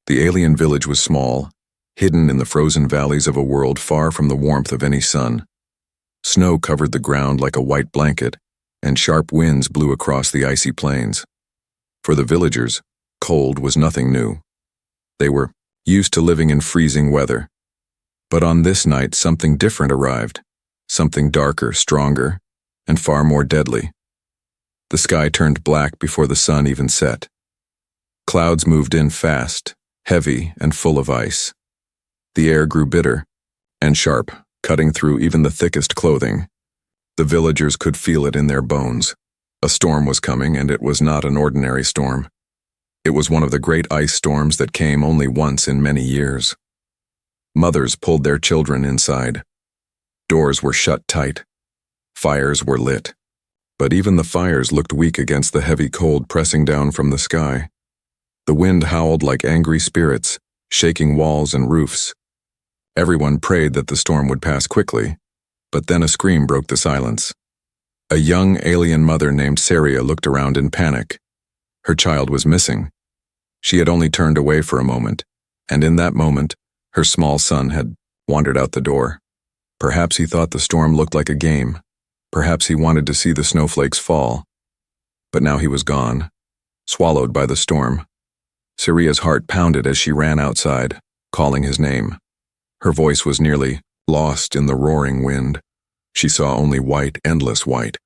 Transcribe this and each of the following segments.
The alien village was small, hidden in the frozen valleys of a world far from the warmth of any sun. Snow covered the ground like a white blanket, and sharp winds blew across the icy plains. For the villagers, cold was nothing new. They were used to living in freezing weather. But on this night, something different arrived, something darker, stronger, and far more deadly. The sky turned black before the sun even set. Clouds moved in fast, heavy and full of ice. The air grew bitter and sharp, cutting through even the thickest clothing. The villagers could feel it in their bones. A storm was coming, and it was not an ordinary storm. It was one of the great ice storms that came only once in many years. Mothers pulled their children inside. Doors were shut tight. Fires were lit. But even the fires looked weak against the heavy cold pressing down from the sky. The wind howled like angry spirits, shaking walls and roofs. Everyone prayed that the storm would pass quickly, but then a scream broke the silence. A young alien mother named Saria looked around in panic. Her child was missing. She had only turned away for a moment, and in that moment, her small son had wandered out the door. Perhaps he thought the storm looked like a game. Perhaps he wanted to see the snowflakes fall. But now he was gone, swallowed by the storm. Saria's heart pounded as she ran outside, calling his name. Her voice was nearly lost in the roaring wind. She saw only white, endless white.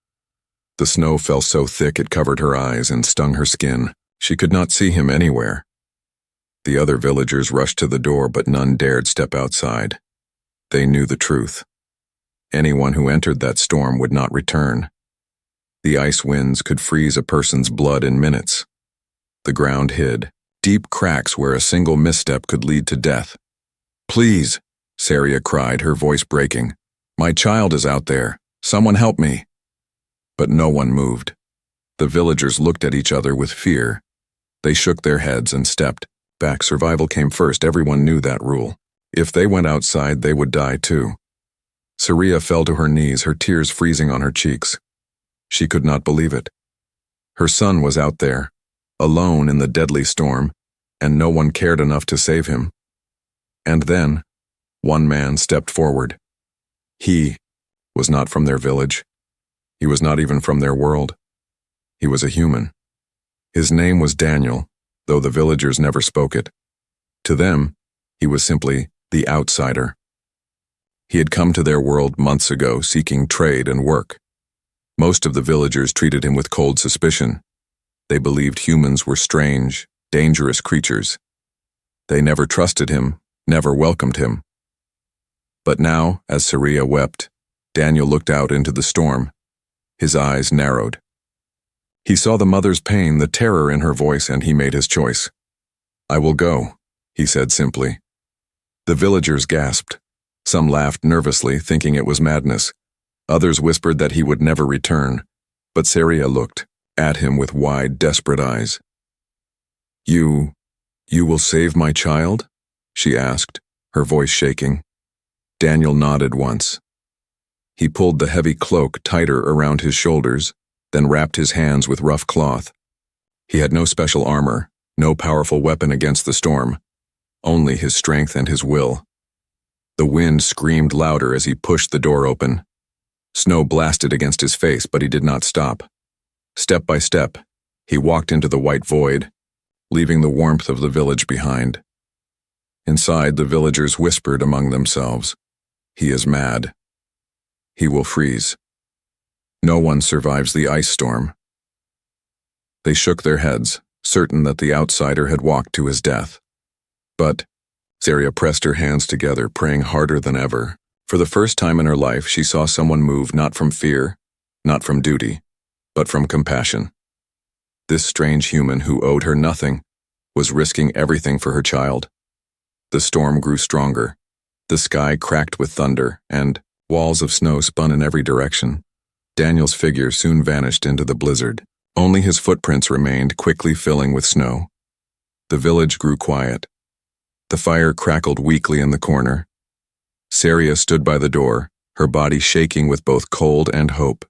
The snow fell so thick it covered her eyes and stung her skin. She could not see him anywhere. The other villagers rushed to the door, but none dared step outside. They knew the truth. Anyone who entered that storm would not return. The ice winds could freeze a person's blood in minutes. The ground hid, deep cracks where a single misstep could lead to death. "Please," Saria cried, her voice breaking. "My child is out there. Someone help me." But no one moved. The villagers looked at each other with fear. They shook their heads and stepped back. Survival came first. Everyone knew that rule. If they went outside, they would die too. Saria fell to her knees, her tears freezing on her cheeks. She could not believe it. Her son was out there, alone in the deadly storm, and no one cared enough to save him. And then, one man stepped forward. He was not from their village. He was not even from their world. He was a human. His name was Daniel, though the villagers never spoke it. To them, he was simply the outsider. He had come to their world months ago seeking trade and work. Most of the villagers treated him with cold suspicion. They believed humans were strange, dangerous creatures. They never trusted him, never welcomed him. But now, as Saria wept, Daniel looked out into the storm. His eyes narrowed. He saw the mother's pain, the terror in her voice, and he made his choice. "I will go," he said simply. The villagers gasped. Some laughed nervously, thinking it was madness. Others whispered that he would never return, but Saria looked at him with wide, desperate eyes. You will save my child?" she asked, her voice shaking. Daniel nodded once. He pulled the heavy cloak tighter around his shoulders, then wrapped his hands with rough cloth. He had no special armor, no powerful weapon against the storm, only his strength and his will. The wind screamed louder as he pushed the door open. Snow blasted against his face, but he did not stop. Step by step, he walked into the white void, leaving the warmth of the village behind. Inside, the villagers whispered among themselves, "He is mad. He will freeze. No one survives the ice storm." They shook their heads, certain that the outsider had walked to his death. But Saria pressed her hands together, praying harder than ever. For the first time in her life, she saw someone move not from fear, not from duty, but from compassion. This strange human who owed her nothing was risking everything for her child. The storm grew stronger. The sky cracked with thunder, and walls of snow spun in every direction. Daniel's figure soon vanished into the blizzard. Only his footprints remained, quickly filling with snow. The village grew quiet. The fire crackled weakly in the corner. Saria stood by the door, her body shaking with both cold and hope.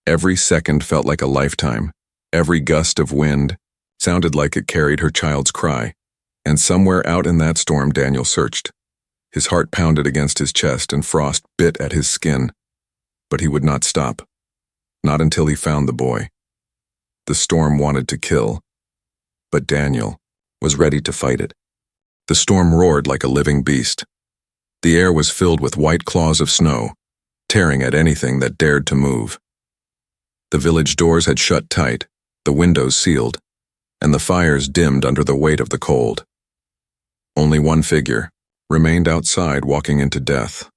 Every second felt like a lifetime. Every gust of wind sounded like it carried her child's cry. And somewhere out in that storm Daniel searched. His heart pounded against his chest and frost bit at his skin. But he would not stop. Not until he found the boy. The storm wanted to kill, but Daniel was ready to fight it. The storm roared like a living beast. The air was filled with white claws of snow, tearing at anything that dared to move. The village doors had shut tight, the windows sealed, and the fires dimmed under the weight of the cold. Only one figure remained outside, walking into death.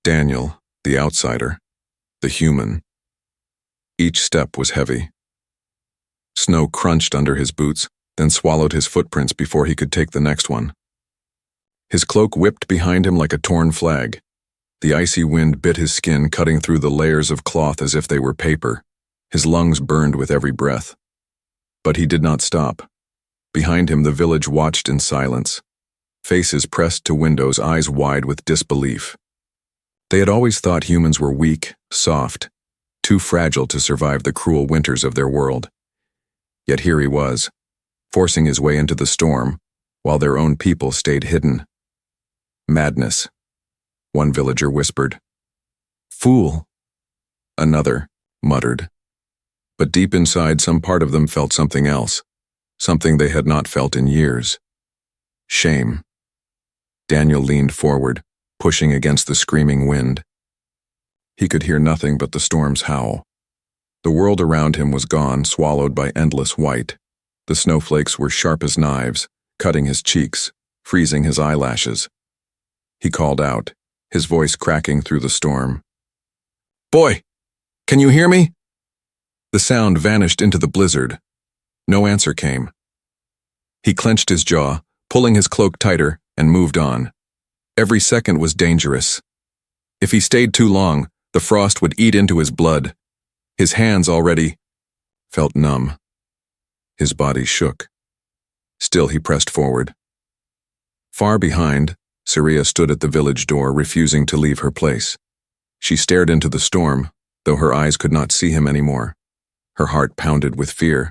Daniel, the outsider, the human. Each step was heavy. Snow crunched under his boots, then swallowed his footprints before he could take the next one. His cloak whipped behind him like a torn flag. The icy wind bit his skin, cutting through the layers of cloth as if they were paper. His lungs burned with every breath. But he did not stop. Behind him, the village watched in silence. Faces pressed to windows, eyes wide with disbelief. They had always thought humans were weak, soft, too fragile to survive the cruel winters of their world. Yet here he was, forcing his way into the storm, while their own people stayed hidden. Madness, one villager whispered. Fool, another muttered. But deep inside, some part of them felt something else, something they had not felt in years. Shame. Daniel leaned forward, pushing against the screaming wind. He could hear nothing but the storm's howl. The world around him was gone, swallowed by endless white. The snowflakes were sharp as knives, cutting his cheeks, freezing his eyelashes. He called out, his voice cracking through the storm. Boy, can you hear me? The sound vanished into the blizzard. No answer came. He clenched his jaw, pulling his cloak tighter, and moved on. Every second was dangerous. If he stayed too long, the frost would eat into his blood. His hands already felt numb. His body shook. Still he pressed forward. Far behind, Saria stood at the village door, refusing to leave her place. She stared into the storm, though her eyes could not see him anymore. Her heart pounded with fear.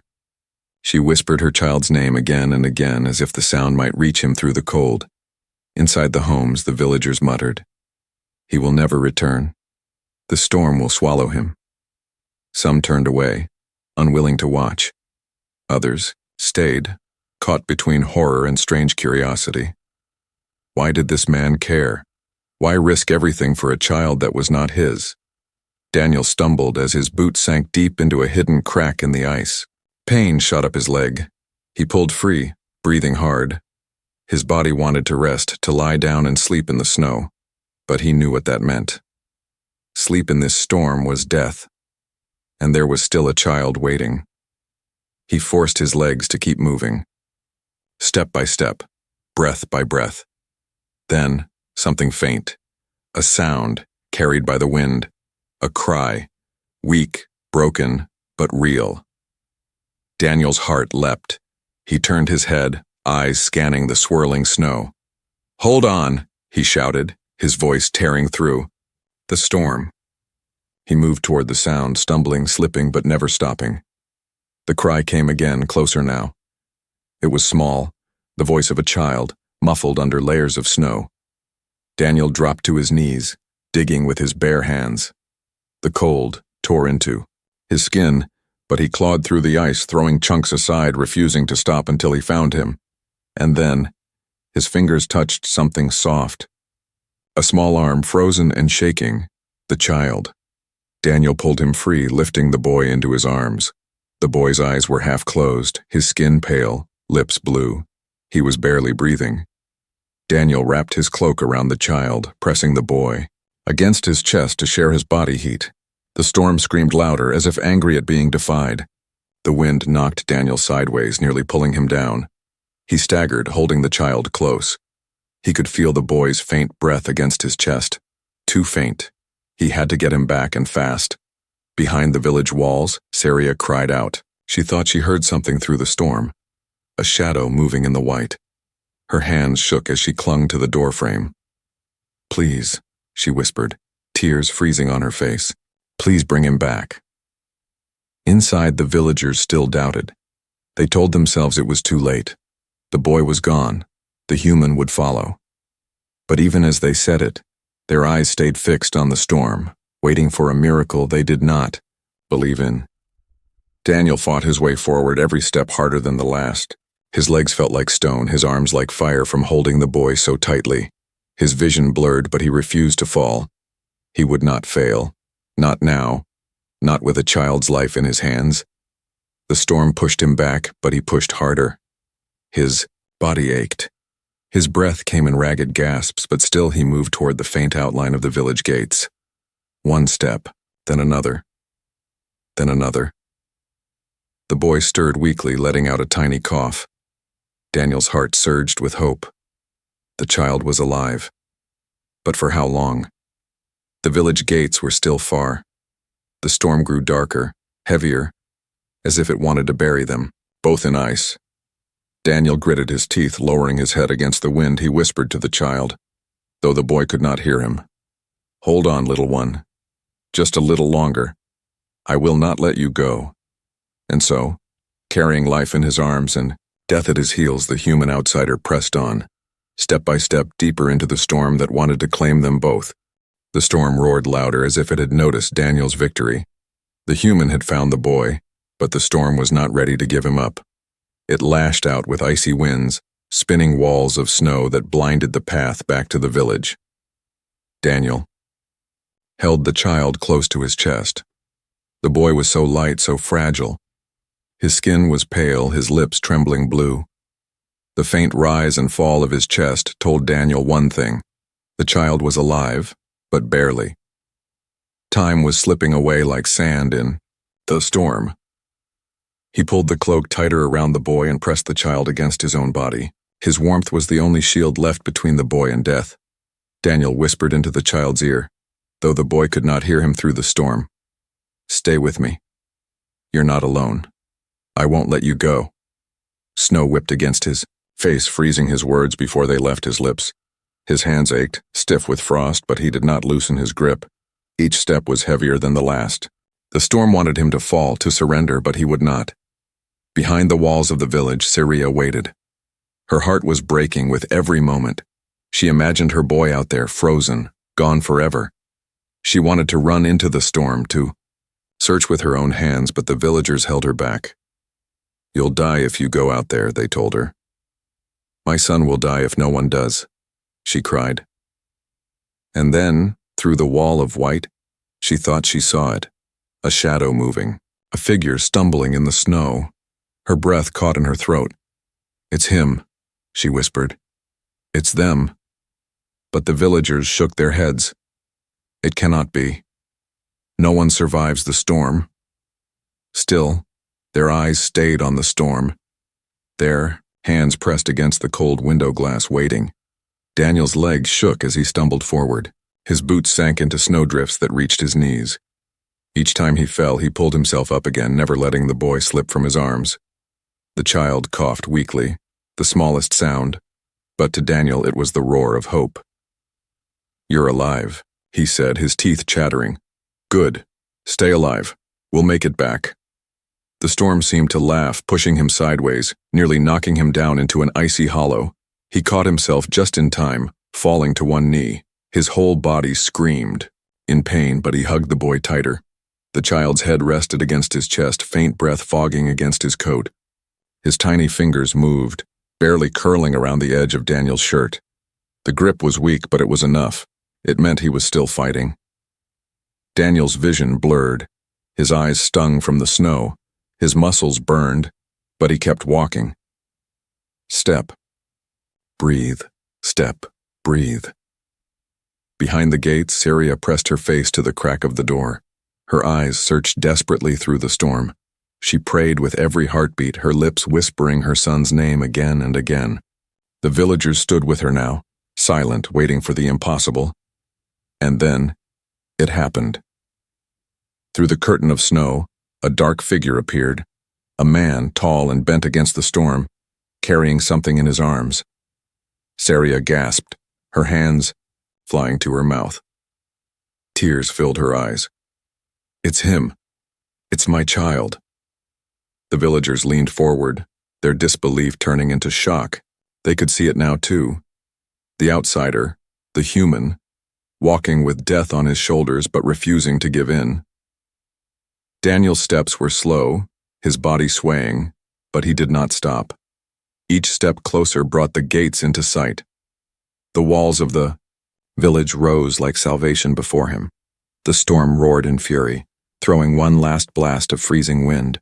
She whispered her child's name again and again, as if the sound might reach him through the cold. Inside the homes, the villagers muttered, He will never return. The storm will swallow him. Some turned away, unwilling to watch. Others stayed, caught between horror and strange curiosity. Why did this man care? Why risk everything for a child that was not his? Daniel stumbled as his boot sank deep into a hidden crack in the ice. Pain shot up his leg. He pulled free, breathing hard. His body wanted to rest, to lie down and sleep in the snow. But he knew what that meant. Sleep in this storm was death. And there was still a child waiting. He forced his legs to keep moving. Step by step, breath by breath. Then, something faint. A sound, carried by the wind. A cry, weak, broken, but real. Daniel's heart leapt. He turned his head, eyes scanning the swirling snow. Hold on, he shouted, his voice tearing through. The storm. He moved toward the sound, stumbling, slipping, but never stopping. The cry came again, closer now. It was small, the voice of a child, muffled under layers of snow. Daniel dropped to his knees, digging with his bare hands. The cold tore into his skin, but he clawed through the ice, throwing chunks aside, refusing to stop until he found him. And then, his fingers touched something soft. A small arm, frozen and shaking. The child. Daniel pulled him free, lifting the boy into his arms. The boy's eyes were half closed, his skin pale, lips blue. He was barely breathing. Daniel wrapped his cloak around the child, pressing the boy against his chest to share his body heat. The storm screamed louder, as if angry at being defied. The wind knocked Daniel sideways, nearly pulling him down. He staggered, holding the child close. He could feel the boy's faint breath against his chest. Too faint. He had to get him back, and fast. Behind the village walls, Saria cried out. She thought she heard something through the storm. A shadow moving in the white. Her hands shook as she clung to the doorframe. Please, she whispered, tears freezing on her face. Please bring him back. Inside, the villagers still doubted. They told themselves it was too late. The boy was gone. The human would follow. But even as they said it, their eyes stayed fixed on the storm, waiting for a miracle they did not believe in. Daniel fought his way forward, every step harder than the last. His legs felt like stone, his arms like fire from holding the boy so tightly. His vision blurred, but he refused to fall. He would not fail. Not now. Not with a child's life in his hands. The storm pushed him back, but he pushed harder. His body ached. His breath came in ragged gasps, but still he moved toward the faint outline of the village gates. One step, then another. Then another. The boy stirred weakly, letting out a tiny cough. Daniel's heart surged with hope. The child was alive. But for how long? The village gates were still far. The storm grew darker, heavier, as if it wanted to bury them, both in ice. Daniel gritted his teeth, lowering his head against the wind. He whispered to the child, though the boy could not hear him. "Hold on, little one. Just a little longer. I will not let you go." And so, carrying life in his arms and death at his heels, the human outsider pressed on, step by step deeper into the storm that wanted to claim them both. The storm roared louder, as if it had noticed Daniel's victory. The human had found the boy, but the storm was not ready to give him up. It lashed out with icy winds, spinning walls of snow that blinded the path back to the village. Daniel held the child close to his chest. The boy was so light, so fragile. His skin was pale, his lips trembling blue. The faint rise and fall of his chest told Daniel one thing: the child was alive, but barely. Time was slipping away like sand in the storm. He pulled the cloak tighter around the boy and pressed the child against his own body. His warmth was the only shield left between the boy and death. Daniel whispered into the child's ear, though the boy could not hear him through the storm. "Stay with me. You're not alone. I won't let you go." Snow whipped against his face, freezing his words before they left his lips. His hands ached, stiff with frost, but he did not loosen his grip. Each step was heavier than the last. The storm wanted him to fall, to surrender, but he would not. Behind the walls of the village, Syria waited. Her heart was breaking with every moment. She imagined her boy out there, frozen, gone forever. She wanted to run into the storm, to search with her own hands, but the villagers held her back. "You'll die if you go out there," they told her. "My son will die if no one does," she cried. And then, through the wall of white, she thought she saw it. A shadow moving, a figure stumbling in the snow. Her breath caught in her throat. "It's him," she whispered. "It's them." But the villagers shook their heads. "It cannot be. No one survives the storm." Still, their eyes stayed on the storm. Their hands pressed against the cold window glass, waiting. Daniel's legs shook as he stumbled forward. His boots sank into snowdrifts that reached his knees. Each time he fell, he pulled himself up again, never letting the boy slip from his arms. The child coughed weakly, the smallest sound, but to Daniel it was the roar of hope. "You're alive," he said, his teeth chattering. "Good. Stay alive. We'll make it back." The storm seemed to laugh, pushing him sideways, nearly knocking him down into an icy hollow. He caught himself just in time, falling to one knee. His whole body screamed, in pain, but he hugged the boy tighter. The child's head rested against his chest, faint breath fogging against his coat. His tiny fingers moved, barely curling around the edge of Daniel's shirt. The grip was weak, but it was enough. It meant he was still fighting. Daniel's vision blurred. His eyes stung from the snow. His muscles burned, but he kept walking. Step. Breathe. Step. Breathe. Behind the gates, Syria pressed her face to the crack of the door. Her eyes searched desperately through the storm. She prayed with every heartbeat, her lips whispering her son's name again and again. The villagers stood with her now, silent, waiting for the impossible. And then, it happened. Through the curtain of snow, a dark figure appeared, a man tall and bent against the storm, carrying something in his arms. Syria gasped, her hands flying to her mouth. Tears filled her eyes. "It's him. It's my child." The villagers leaned forward, their disbelief turning into shock. They could see it now too. The outsider, the human, walking with death on his shoulders but refusing to give in. Daniel's steps were slow, his body swaying, but he did not stop. Each step closer brought the gates into sight. The walls of the village rose like salvation before him. The storm roared in fury, throwing one last blast of freezing wind.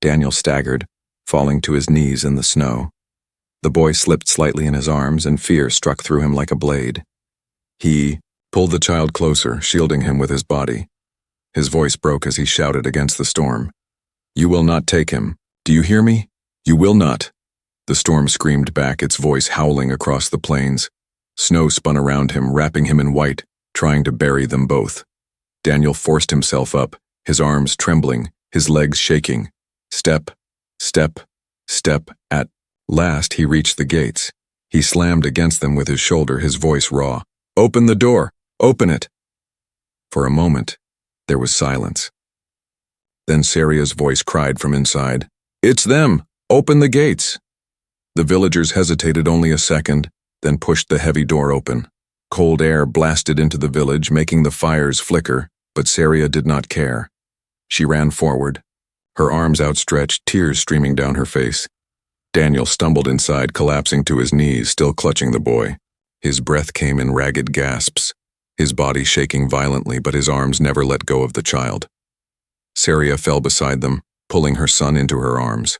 Daniel staggered, falling to his knees in the snow. The boy slipped slightly in his arms, and fear struck through him like a blade. He pulled the child closer, shielding him with his body. His voice broke as he shouted against the storm. "You will not take him. Do you hear me? You will not." The storm screamed back, its voice howling across the plains. Snow spun around him, wrapping him in white, trying to bury them both. Daniel forced himself up, his arms trembling, his legs shaking. Step, step, step. At last he reached the gates. He slammed against them with his shoulder, his voice raw. "Open the door! Open it!" For a moment, there was silence. Then Saria's voice cried from inside, "It's them! Open the gates!" The villagers hesitated only a second, then pushed the heavy door open. Cold air blasted into the village, making the fires flicker, but Saria did not care. She ran forward, her arms outstretched, tears streaming down her face. Daniel stumbled inside, collapsing to his knees, still clutching the boy. His breath came in ragged gasps, his body shaking violently, but his arms never let go of the child. Saria fell beside them, pulling her son into her arms.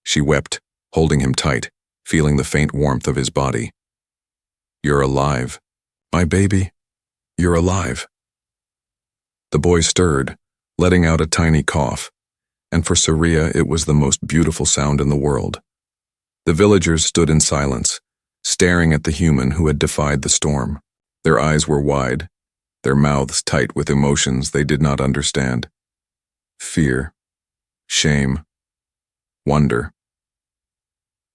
She wept, holding him tight, feeling the faint warmth of his body. "You're alive. My baby, you're alive." The boy stirred, letting out a tiny cough, and for Saria it was the most beautiful sound in the world. The villagers stood in silence, staring at the human who had defied the storm. Their eyes were wide, their mouths tight with emotions they did not understand. Fear, shame, wonder.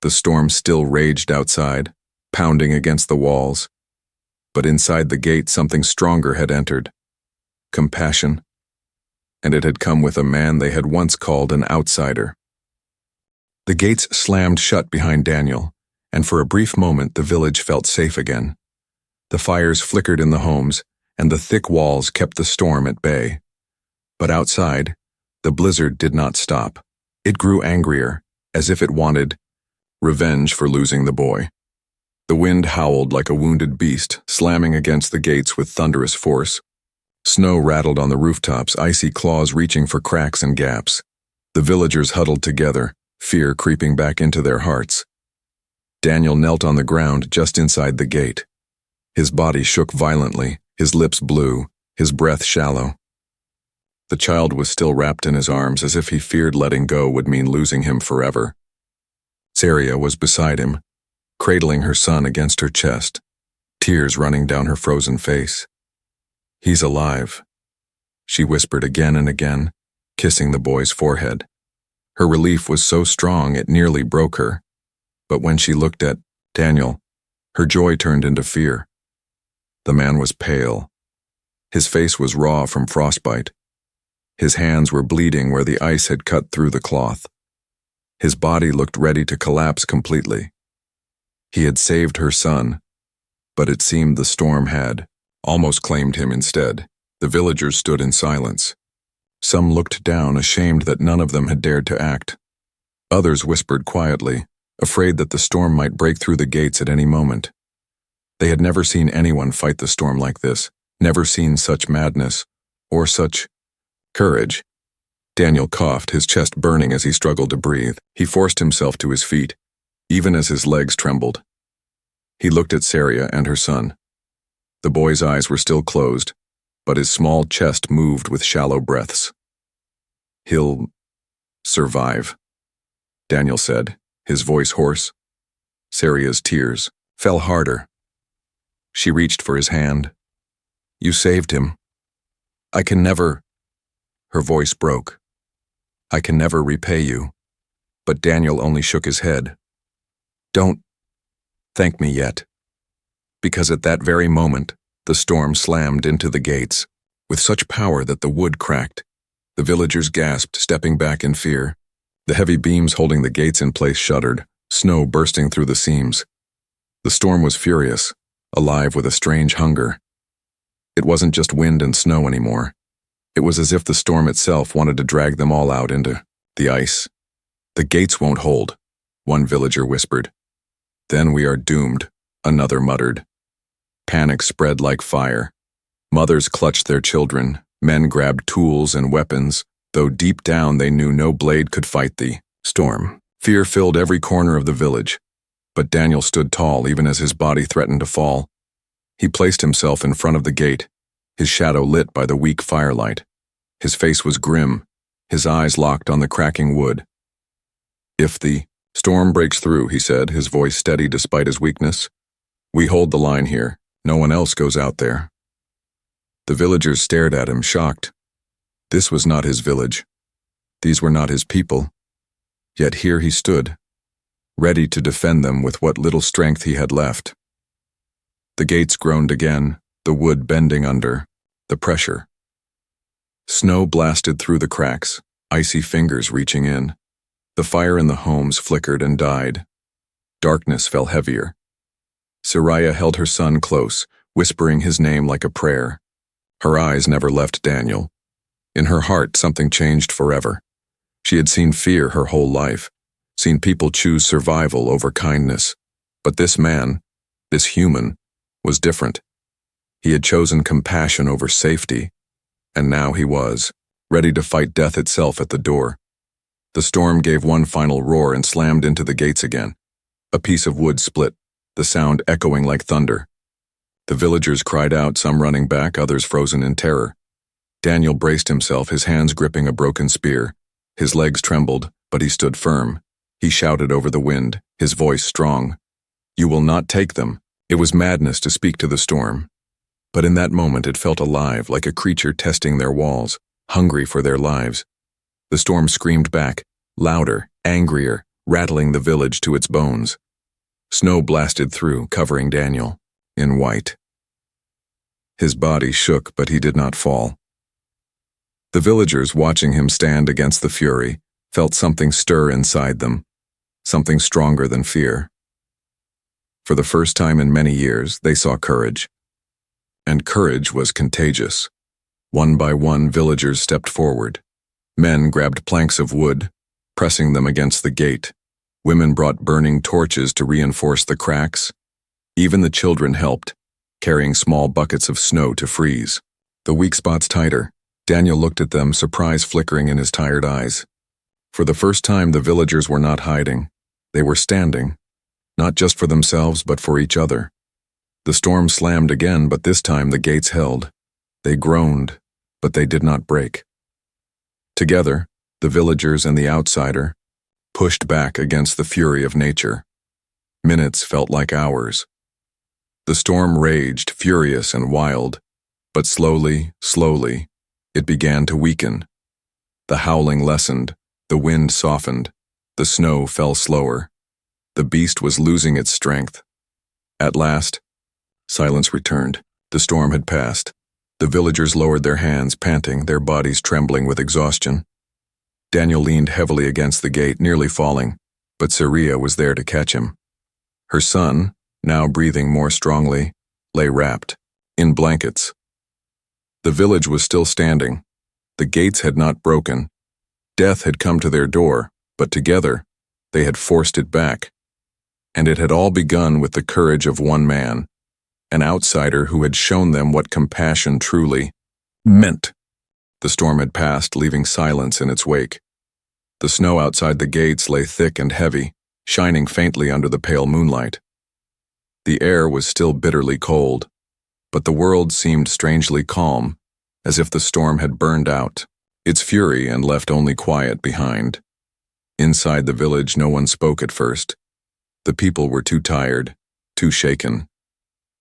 The storm still raged outside, pounding against the walls. But inside the gate something stronger had entered. Compassion. And it had come with a man they had once called an outsider. The gates slammed shut behind Daniel, and for a brief moment the village felt safe again. The fires flickered in the homes, and the thick walls kept the storm at bay. But outside, the blizzard did not stop. It grew angrier, as if it wanted revenge for losing the boy. The wind howled like a wounded beast, slamming against the gates with thunderous force. Snow rattled on the rooftops, icy claws reaching for cracks and gaps. The villagers huddled together, fear creeping back into their hearts. Daniel knelt on the ground just inside the gate. His body shook violently, his lips blue, his breath shallow. The child was still wrapped in his arms, as if he feared letting go would mean losing him forever. Saria was beside him, cradling her son against her chest, tears running down her frozen face. "He's alive," she whispered again and again, kissing the boy's forehead. Her relief was so strong it nearly broke her. But when she looked at Daniel, her joy turned into fear. The man was pale. His face was raw from frostbite. His hands were bleeding where the ice had cut through the cloth. His body looked ready to collapse completely. He had saved her son, but it seemed the storm had almost claimed him instead. The villagers stood in silence. Some looked down, ashamed that none of them had dared to act. Others whispered quietly, afraid that the storm might break through the gates at any moment. They had never seen anyone fight the storm like this, never seen such madness, or such courage. Daniel coughed, his chest burning as he struggled to breathe. He forced himself to his feet, even as his legs trembled. He looked at Saria and her son. The boy's eyes were still closed, but his small chest moved with shallow breaths. "He'll survive," Daniel said, his voice hoarse. Saria's tears fell harder. She reached for his hand. "You saved him. I can never—" Her voice broke. "I can never repay you." But Daniel only shook his head. "Don't thank me yet." Because at that very moment, the storm slammed into the gates, with such power that the wood cracked. The villagers gasped, stepping back in fear. The heavy beams holding the gates in place shuddered, snow bursting through the seams. The storm was furious, alive with a strange hunger. It wasn't just wind and snow anymore. It was as if the storm itself wanted to drag them all out into the ice. "The gates won't hold," one villager whispered. "Then we are doomed," another muttered. Panic spread like fire. Mothers clutched their children, men grabbed tools and weapons, though deep down they knew no blade could fight the storm. Fear filled every corner of the village, but Daniel stood tall even as his body threatened to fall. He placed himself in front of the gate, his shadow lit by the weak firelight. His face was grim, his eyes locked on the cracking wood. "If the storm breaks through," he said, his voice steady despite his weakness, "we hold the line here. No one else goes out there." The villagers stared at him, shocked. This was not his village. These were not his people. Yet here he stood, ready to defend them with what little strength he had left. The gates groaned again, the wood bending under the pressure. Snow blasted through the cracks, icy fingers reaching in. The fire in the homes flickered and died. Darkness fell heavier. Sariah held her son close, whispering his name like a prayer. Her eyes never left Daniel. In her heart, something changed forever. She had seen fear her whole life, seen people choose survival over kindness. But this man, this human, was different. He had chosen compassion over safety, and now he was, ready to fight death itself at the door. The storm gave one final roar and slammed into the gates again. A piece of wood split, the sound echoing like thunder. The villagers cried out, some running back, others frozen in terror. Daniel braced himself, his hands gripping a broken spear. His legs trembled, but he stood firm. He shouted over the wind, his voice strong. "You will not take them." It was madness to speak to the storm. But in that moment it felt alive, like a creature testing their walls, hungry for their lives. The storm screamed back, louder, angrier, rattling the village to its bones. Snow blasted through, covering Daniel, in white. His body shook, but he did not fall. The villagers, watching him stand against the fury, felt something stir inside them, something stronger than fear. For the first time in many years, they saw courage. And courage was contagious. One by one, villagers stepped forward. Men grabbed planks of wood, pressing them against the gate. Women brought burning torches to reinforce the cracks. Even the children helped, carrying small buckets of snow to freeze. The weak spots tighter. Daniel looked at them, surprise flickering in his tired eyes. For the first time, the villagers were not hiding. They were standing, not just for themselves, but for each other. The storm slammed again, but this time the gates held. They groaned, but they did not break. Together, the villagers and the outsider pushed back against the fury of nature. Minutes felt like hours. The storm raged, furious and wild, but slowly, it began to weaken. The howling lessened, the wind softened, the snow fell slower. The beast was losing its strength. At last, silence returned. The storm had passed. The villagers lowered their hands, panting, their bodies trembling with exhaustion. Daniel leaned heavily against the gate, nearly falling, but Sariah was there to catch him. Her son, now breathing more strongly, lay wrapped, in blankets. The village was still standing. The gates had not broken. Death had come to their door, but together, they had forced it back. And it had all begun with the courage of one man, an outsider who had shown them what compassion truly meant. The storm had passed, leaving silence in its wake. The snow outside the gates lay thick and heavy, shining faintly under the pale moonlight. The air was still bitterly cold, but the world seemed strangely calm, as if the storm had burned out its fury and left only quiet behind. Inside the village, no one spoke at first. The people were too tired, too shaken.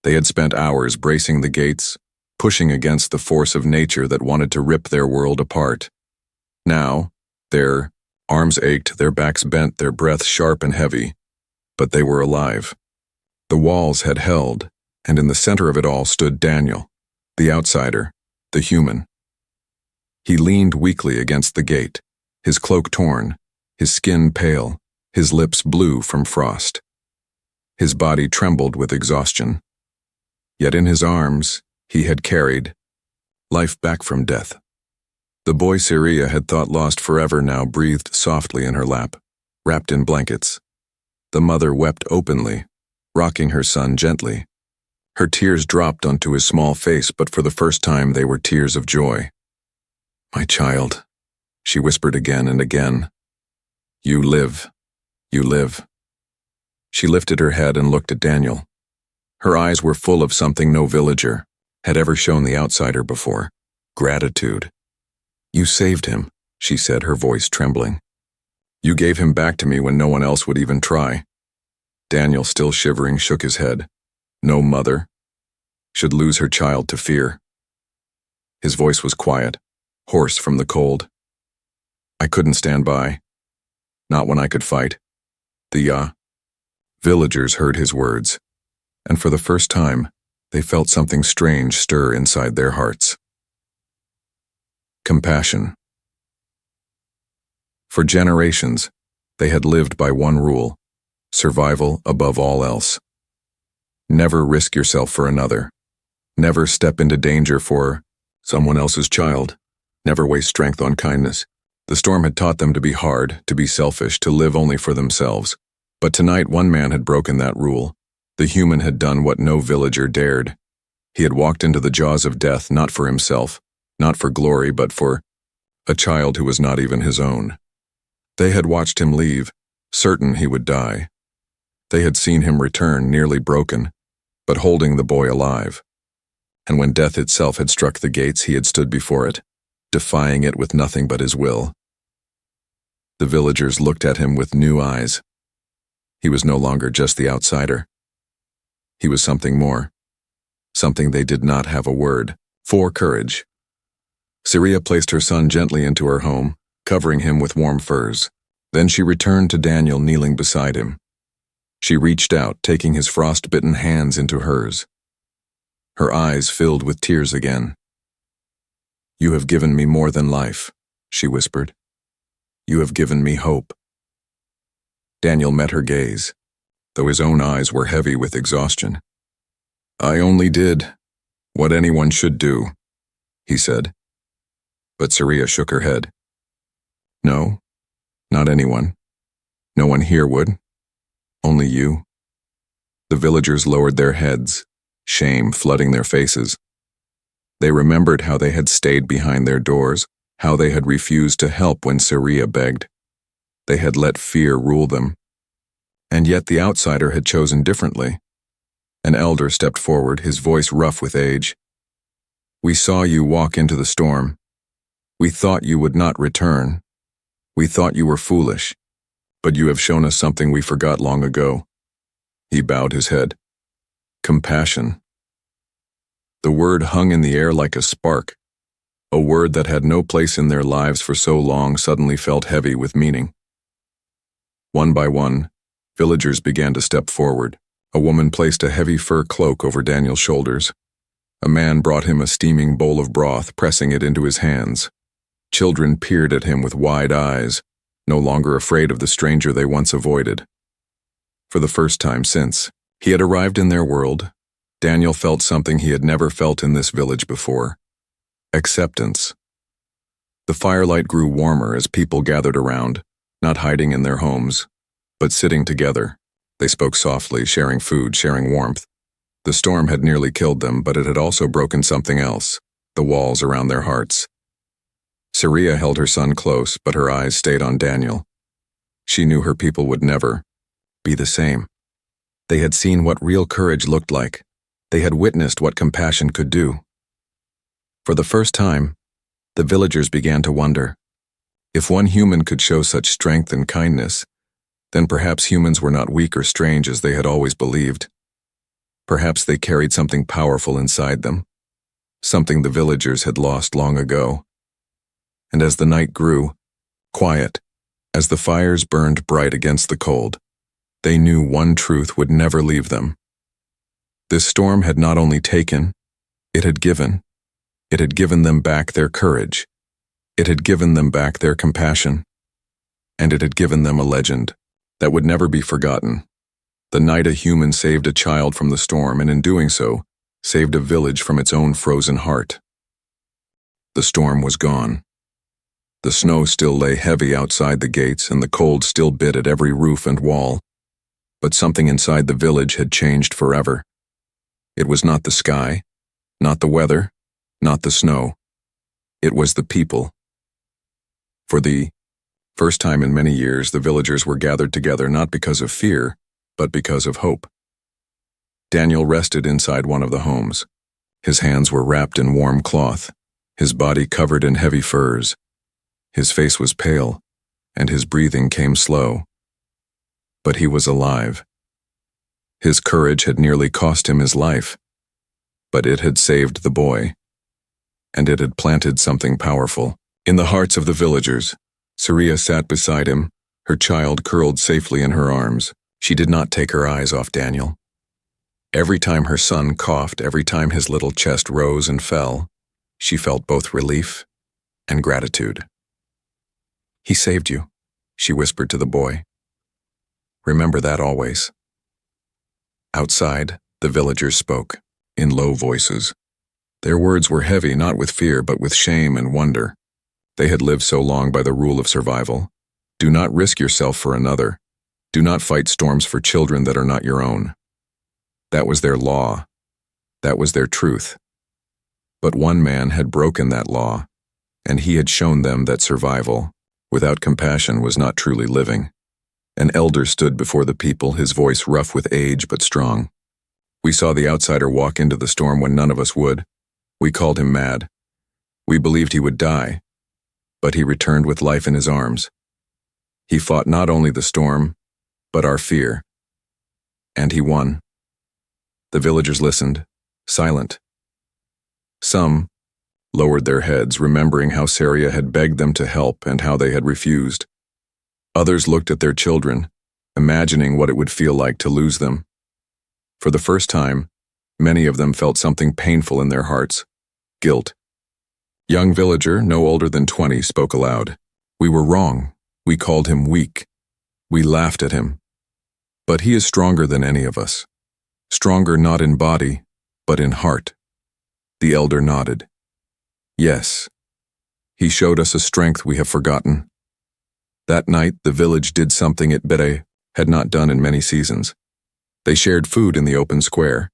They had spent hours bracing the gates, pushing against the force of nature that wanted to rip their world apart. Now, their arms ached, their backs bent, their breath sharp and heavy, but they were alive. The walls had held, and in the center of it all stood Daniel, the outsider, the human. He leaned weakly against the gate, his cloak torn, his skin pale, his lips blue from frost. His body trembled with exhaustion. Yet in his arms, he had carried life back from death. The boy Syria had thought lost forever now breathed softly in her lap, wrapped in blankets. The mother wept openly, rocking her son gently. Her tears dropped onto his small face, but for the first time they were tears of joy. "My child," she whispered again and again. "You live. You live." She lifted her head and looked at Daniel. Her eyes were full of something no villager had ever shown the outsider before: gratitude. "You saved him," she said, her voice trembling. "You gave him back to me when no one else would even try." Daniel, still shivering, shook his head. No mother should lose her child to fear. His voice was quiet, hoarse from the cold. "I couldn't stand by. Not when I could fight." The villagers heard his words, and for the first time, they felt something strange stir inside their hearts. Compassion. For generations, they had lived by one rule: survival above all else. Never risk yourself for another. Never step into danger for someone else's child. Never waste strength on kindness. The storm had taught them to be hard, to be selfish, to live only for themselves. But tonight one man had broken that rule. The human had done what no villager dared. He had walked into the jaws of death, not for himself, not for glory, but for a child who was not even his own. They had watched him leave, certain he would die. They had seen him return, nearly broken, but holding the boy alive. And when death itself had struck the gates, he had stood before it, defying it with nothing but his will. The villagers looked at him with new eyes. He was no longer just the outsider. He was something more, something they did not have a word for: courage. Syria placed her son gently into her home, covering him with warm furs. Then she returned to Daniel kneeling beside him. She reached out, taking his frost-bitten hands into hers. Her eyes filled with tears again. "You have given me more than life," she whispered. "You have given me hope." Daniel met her gaze, though his own eyes were heavy with exhaustion. "I only did what anyone should do," he said. But Syria shook her head. "No, not anyone. No one here would. Only you." The villagers lowered their heads, shame flooding their faces. They remembered how they had stayed behind their doors, how they had refused to help when Syria begged. They had let fear rule them. And yet the outsider had chosen differently. An elder stepped forward, his voice rough with age. "We saw you walk into the storm. We thought you would not return. We thought you were foolish, but you have shown us something we forgot long ago." He bowed his head. Compassion. The word hung in the air like a spark. A word that had no place in their lives for so long suddenly felt heavy with meaning. One by one, villagers began to step forward. A woman placed a heavy fur cloak over Daniel's shoulders. A man brought him a steaming bowl of broth, pressing it into his hands. Children peered at him with wide eyes, no longer afraid of the stranger they once avoided. For the first time since he had arrived in their world, Daniel felt something he had never felt in this village before: acceptance. The firelight grew warmer as people gathered around, not hiding in their homes, but sitting together. They spoke softly, sharing food, sharing warmth. The storm had nearly killed them, but it had also broken something else: the walls around their hearts. Syria held her son close, but her eyes stayed on Daniel. She knew her people would never be the same. They had seen what real courage looked like. They had witnessed what compassion could do. For the first time, the villagers began to wonder. If one human could show such strength and kindness, then perhaps humans were not weak or strange as they had always believed. Perhaps they carried something powerful inside them, something the villagers had lost long ago. And as the night grew, quiet, as the fires burned bright against the cold, they knew one truth would never leave them. This storm had not only taken, it had given. It had given them back their courage. It had given them back their compassion. and it had given them a legend that would never be forgotten. The night a human saved a child from the storm, and in doing so, saved a village from its own frozen heart. The storm was gone. The snow still lay heavy outside the gates, and the cold still bit at every roof and wall. But something inside the village had changed forever. It was not the sky, not the weather, not the snow. It was the people. For the first time in many years, the villagers were gathered together not because of fear, but because of hope. Daniel rested inside one of the homes. His hands were wrapped in warm cloth, his body covered in heavy furs. His face was pale, and his breathing came slow. But he was alive. His courage had nearly cost him his life, but it had saved the boy, and it had planted something powerful. In the hearts of the villagers, Saria sat beside him, her child curled safely in her arms. She did not take her eyes off Daniel. Every time her son coughed, every time his little chest rose and fell, she felt both relief and gratitude. "He saved you," she whispered to the boy. "Remember that always." Outside, the villagers spoke, in low voices. Their words were heavy, not with fear, but with shame and wonder. They had lived so long by the rule of survival. Do not risk yourself for another. Do not fight storms for children that are not your own. That was their law. That was their truth. But one man had broken that law, and he had shown them that survival, without compassion, was not truly living. An elder stood before the people, his voice rough with age but strong. We saw the outsider walk into the storm when none of us would. We called him mad. We believed he would die, but he returned with life in his arms. He fought not only the storm, but our fear. And he won. The villagers listened, silent. Some lowered their heads, remembering how Saria had begged them to help and how they had refused. Others looked at their children, imagining what it would feel like to lose them. For the first time, many of them felt something painful in their hearts, guilt. Young villager, no older than 20, spoke aloud. "We were wrong. We called him weak. We laughed at him. But he is stronger than any of us. Stronger not in body, but in heart." The elder nodded. "Yes. He showed us a strength we have forgotten." That night, the village did something it Bere had not done in many seasons. They shared food in the open square.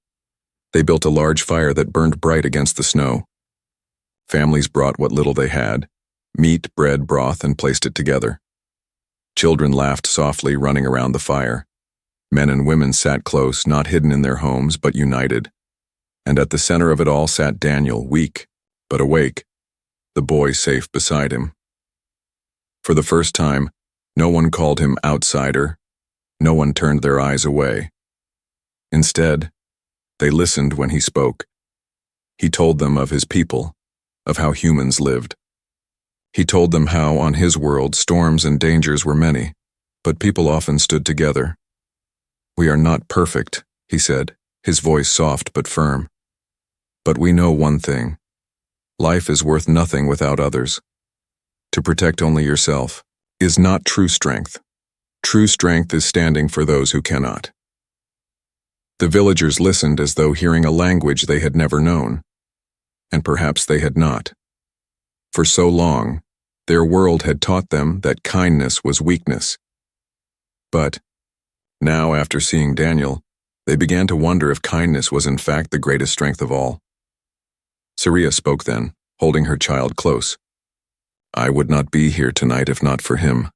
They built a large fire that burned bright against the snow. Families brought what little they had, meat, bread, broth, and placed it together. Children laughed softly, running around the fire. Men and women sat close, not hidden in their homes, but united. And at the center of it all sat Daniel, weak, but awake, the boy safe beside him. For the first time, no one called him outsider. No one turned their eyes away. Instead, they listened when he spoke. He told them of his people, of how humans lived. He told them how, on his world, storms and dangers were many, but people often stood together. "We are not perfect," he said, his voice soft but firm. "But we know one thing. Life is worth nothing without others. To protect only yourself is not true strength. True strength is standing for those who cannot." The villagers listened as though hearing a language they had never known. And perhaps they had not. For so long, their world had taught them that kindness was weakness. But now, after seeing Daniel, they began to wonder if kindness was in fact the greatest strength of all. Saria spoke then, holding her child close. "I would not be here tonight if not for him.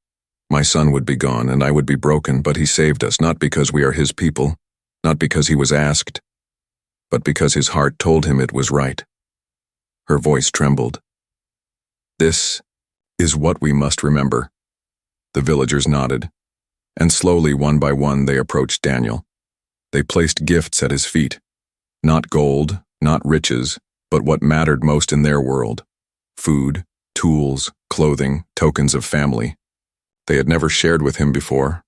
My son would be gone and I would be broken, but he saved us, not because we are his people, not because he was asked, but because his heart told him it was right." Her voice trembled. "This is what we must remember." The villagers nodded, and slowly, one by one, they approached Daniel. They placed gifts at his feet. Not gold, not riches, but what mattered most in their world. Food, tools, clothing, tokens of family. They had never shared with him before.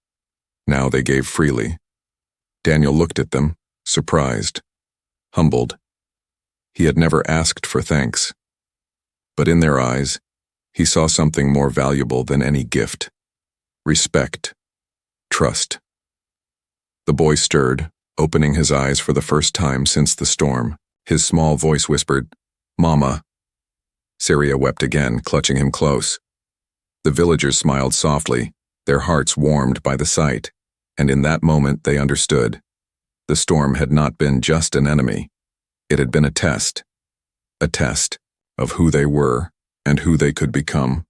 Now they gave freely. Daniel looked at them, surprised, humbled. He had never asked for thanks. But in their eyes, he saw something more valuable than any gift. respect, trust. The boy stirred, opening his eyes for the first time since the storm. His small voice whispered, "Mama." Syria wept again, clutching him close. The villagers smiled softly, their hearts warmed by the sight, and in that moment they understood. The storm had not been just an enemy. It had been a test of who they were and who they could become.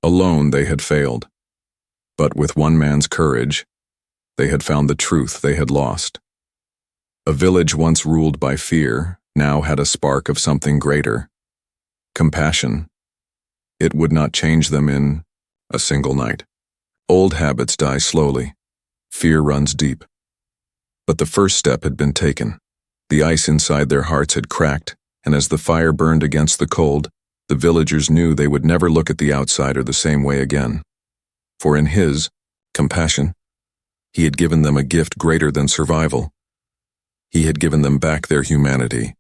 Alone they had failed, but with one man's courage, they had found the truth they had lost. A village once ruled by fear now had a spark of something greater. Compassion. It would not change them in a single night. Old habits die slowly. Fear runs deep. But the first step had been taken. The ice inside their hearts had cracked, and as the fire burned against the cold, the villagers knew they would never look at the outsider the same way again. For in his compassion, he had given them a gift greater than survival. He had given them back their humanity.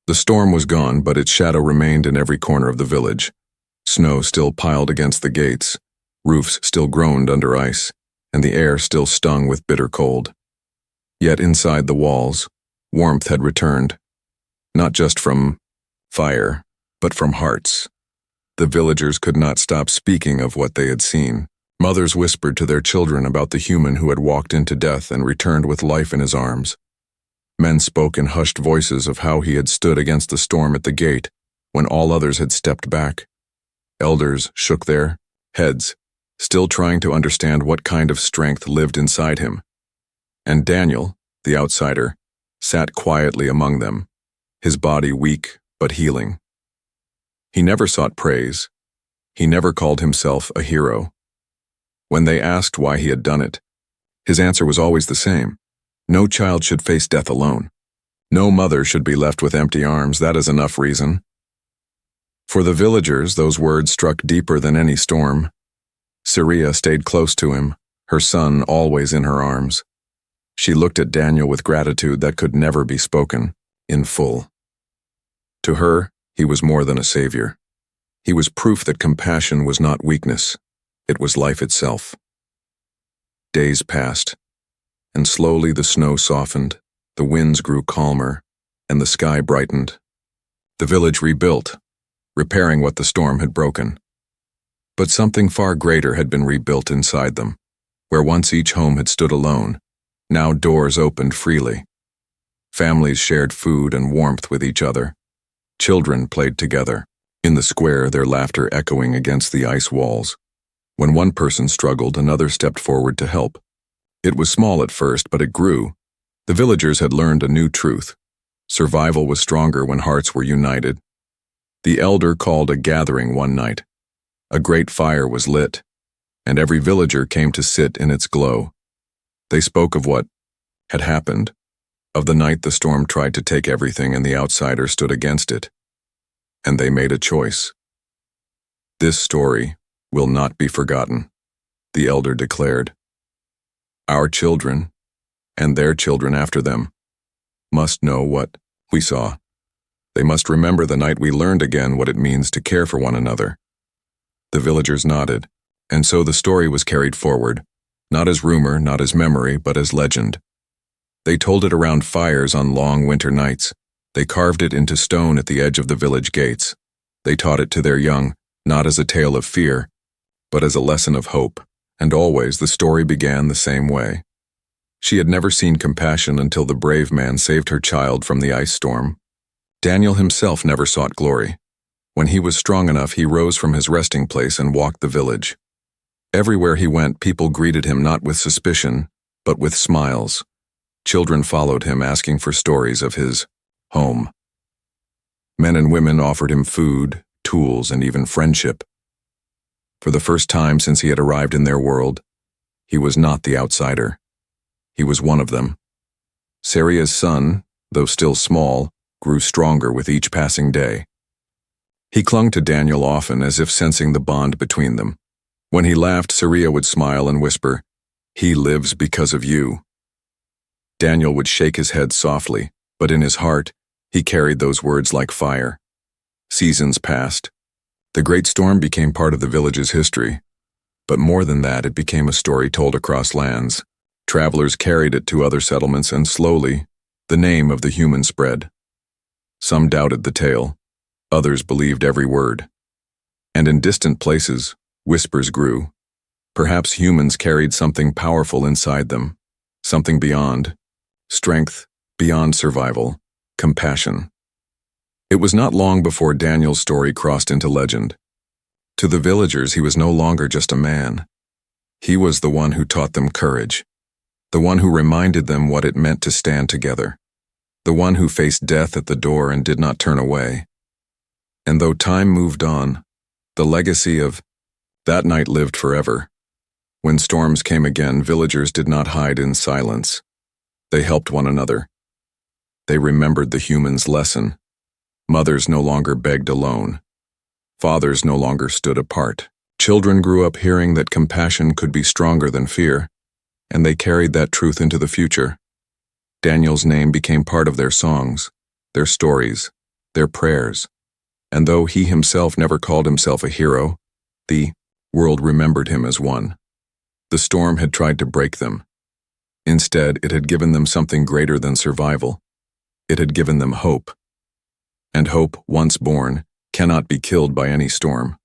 The storm was gone, but its shadow remained in every corner of the village. Snow still piled against the gates, roofs still groaned under ice, and the air still stung with bitter cold. Yet inside the walls, warmth had returned, not just from fire, but from hearts. The villagers could not stop speaking of what they had seen. Mothers whispered to their children about the human who had walked into death and returned with life in his arms. Men spoke in hushed voices of how he had stood against the storm at the gate when all others had stepped back. Elders shook their heads, still trying to understand what kind of strength lived inside him. And Daniel, the outsider, sat quietly among them, his body weak but healing. He never sought praise. He never called himself a hero. When they asked why he had done it, his answer was always the same. No child should face death alone. No mother should be left with empty arms. That is enough reason. For the villagers, those words struck deeper than any storm. Syria stayed close to him, her son always in her arms. She looked at Daniel with gratitude that could never be spoken in full. To her, he was more than a savior. He was proof that compassion was not weakness. It was life itself. Days passed, and slowly the snow softened, the winds grew calmer, and the sky brightened. The village rebuilt, repairing what the storm had broken. But something far greater had been rebuilt inside them. Where once each home had stood alone, now doors opened freely. Families shared food and warmth with each other. Children played together, in the square, their laughter echoing against the ice walls. When one person struggled, another stepped forward to help. It was small at first, but it grew. The villagers had learned a new truth. Survival was stronger when hearts were united. The elder called a gathering one night. A great fire was lit, and every villager came to sit in its glow. They spoke of what had happened, of the night the storm tried to take everything and the outsider stood against it. And they made a choice. This story will not be forgotten, the elder declared. Our children, and their children after them, must know what we saw. They must remember the night we learned again what it means to care for one another. The villagers nodded, and so the story was carried forward, not as rumor, not as memory, but as legend. They told it around fires on long winter nights. They carved it into stone at the edge of the village gates. They taught it to their young, not as a tale of fear, but as a lesson of hope, and always the story began the same way. She had never seen compassion until the brave man saved her child from the ice storm. Daniel himself never sought glory. When he was strong enough, he rose from his resting place and walked the village. Everywhere he went, people greeted him not with suspicion, but with smiles. Children followed him, asking for stories of his home. Men and women offered him food, tools, and even friendship. For the first time since he had arrived in their world, he was not the outsider. He was one of them. Syria's son, though still small, grew stronger with each passing day. He clung to Daniel often, as if sensing the bond between them. When he laughed, Syria would smile and whisper, "He lives because of you." Daniel would shake his head softly, but in his heart, he carried those words like fire. Seasons passed. The great storm became part of the village's history. But more than that, it became a story told across lands. Travelers carried it to other settlements, and slowly, the name of the human spread. Some doubted the tale, others believed every word. And in distant places, whispers grew. Perhaps humans carried something powerful inside them, something beyond strength, beyond survival, compassion. It was not long before Daniel's story crossed into legend. To the villagers, he was no longer just a man. He was the one who taught them courage, the one who reminded them what it meant to stand together, the one who faced death at the door and did not turn away. And though time moved on, the legacy of that night lived forever. When storms came again, villagers did not hide in silence. They helped one another. They remembered the human's lesson. Mothers no longer begged alone. Fathers no longer stood apart. Children grew up hearing that compassion could be stronger than fear, and they carried that truth into the future. Daniel's name became part of their songs, their stories, their prayers. And though he himself never called himself a hero, the world remembered him as one. The storm had tried to break them. Instead, it had given them something greater than survival. It had given them hope. And hope, once born, cannot be killed by any storm.